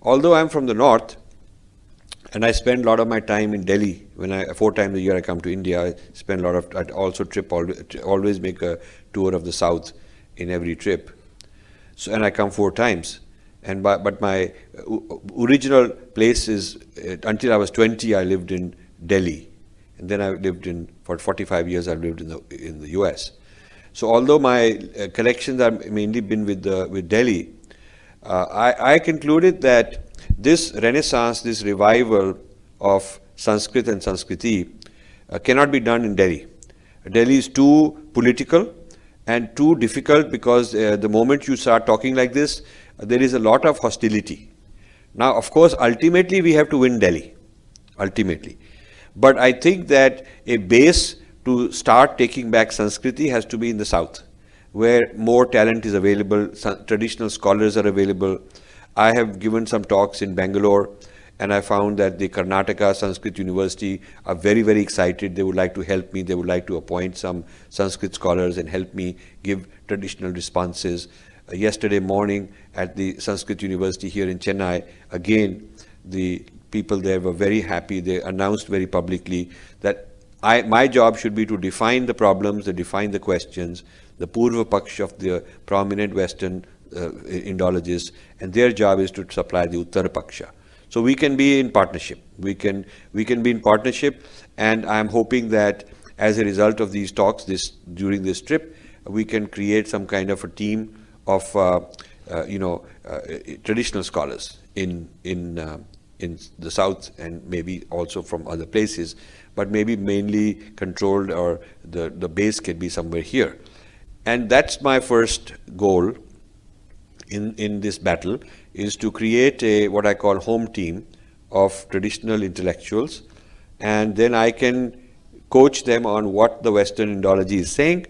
although I'm from the north, and I spend a lot of my time in Delhi. When 4 times a year I come to India, I spend a lot of. I also always make a tour of the south in every trip. So, and I come 4 times. But my original place is until I was 20, I lived in Delhi, and then I lived for 45 years. I've lived in the U.S. So although my collections are mainly been with Delhi, I concluded that this renaissance, this revival of Sanskrit and Sanskriti cannot be done in Delhi. Delhi is too political and too difficult because the moment you start talking like this, there is a lot of hostility. Now, of course, ultimately we have to win Delhi, ultimately. But I think that a base to start taking back Sanskriti has to be in the south, where more talent is available, traditional scholars are available. I have given some talks in Bangalore, and I found that the Karnataka Sanskrit University are very, very excited. They would like to help me. They would like to appoint some Sanskrit scholars and help me give traditional responses. Yesterday morning at the Sanskrit University here in Chennai, again, the people there were very happy. They announced very publicly that my job should be to define the problems, to define the questions, the Purva Paksh of the prominent Western Indologists, and their job is to supply the Uttara Paksha. So we can be in partnership. We can be in partnership, and I'm hoping that as a result of these talks during this trip, we can create some kind of a team of traditional scholars in the south and maybe also from other places, but maybe mainly controlled, or the base can be somewhere here. And that's my first goal in this battle, is to create what I call home team of traditional intellectuals, and then I can coach them on what the Western Indology is saying,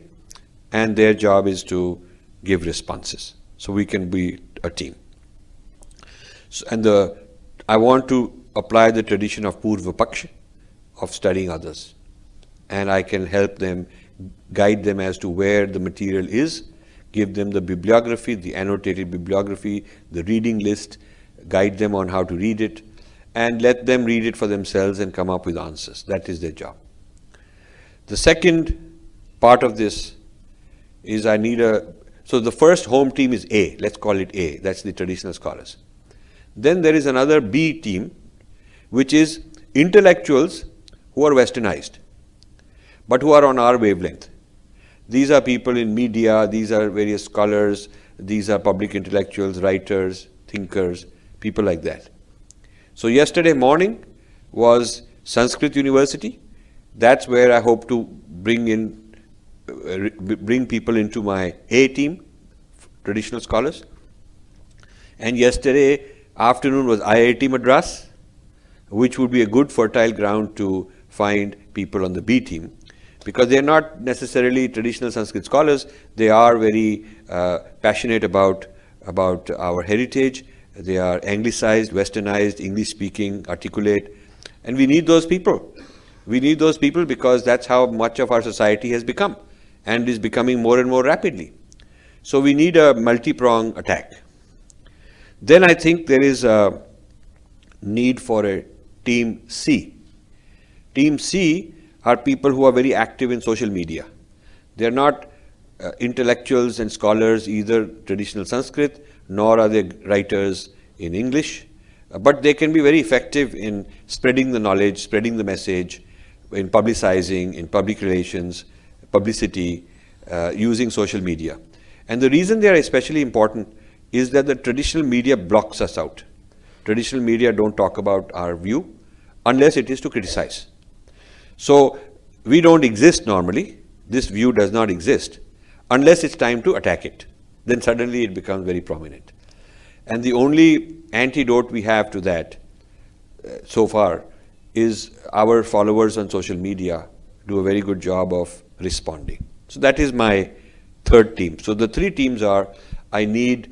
and their job is to give responses. So we can be a team. So, and I want to apply the tradition of Purva Paksha, of studying others, and I can help them, guide them as to where the material is, give them the bibliography, the annotated bibliography, the reading list, guide them on how to read it, and let them read it for themselves and come up with answers. That is their job. The second part of this is so the first home team is A, let's call it A, that's the traditional scholars. Then there is another B team, which is intellectuals who are westernized, but who are on our wavelength. These are people in media, these are various scholars, these are public intellectuals, writers, thinkers, people like that. So yesterday morning was Sanskrit University. That's where I hope to bring people into my A team, traditional scholars. And yesterday afternoon was IIT Madras, which would be a good fertile ground to find people on the B team, because they are not necessarily traditional Sanskrit scholars. They are very passionate about our heritage. They are anglicized, westernized, English-speaking, articulate, and we need those people. We need those people because that's how much of our society has become and is becoming more and more rapidly. So we need a multi-pronged attack. Then I think there is a need for a Team C. Team C are people who are very active in social media. They are not intellectuals and scholars, either traditional Sanskrit, nor are they writers in English, but they can be very effective in spreading the knowledge, spreading the message, in publicizing, in public relations, publicity, using social media. And the reason they are especially important is that the traditional media blocks us out. Traditional media don't talk about our view unless it is to criticize. So we don't exist normally. This view does not exist unless it's time to attack it. Then suddenly it becomes very prominent. And the only antidote we have to that so far is our followers on social media do a very good job of responding. So that is my third team. So the 3 teams are, I need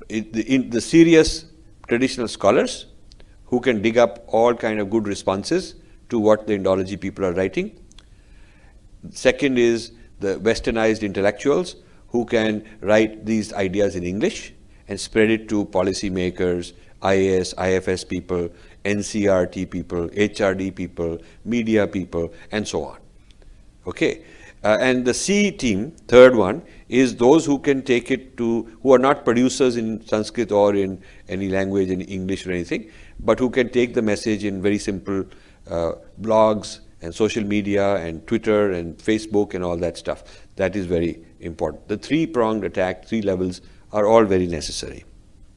the serious traditional scholars who can dig up all kind of good responses to what the Indology people are writing. Second is the westernized intellectuals who can write these ideas in English and spread it to policymakers, IAS, IFS people, NCRT people, HRD people, media people, and so on. Okay. And the C team, third one, is those who can take it to, who are not producers in Sanskrit or in any language, in English or anything, but who can take the message in very simple blogs and social media and Twitter and Facebook and all that stuff. That is very important. The three-pronged attack, 3 levels, are all very necessary.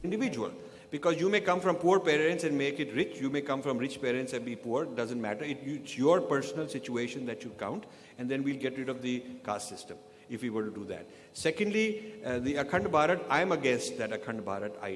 Individual. Because you may come from poor parents and make it rich, you may come from rich parents and be poor, doesn't matter. It's your personal situation that you count, and then we'll get rid of the caste system if we were to do that. Secondly, the Akhand Bharat, I'm against that Akhand Bharat idea.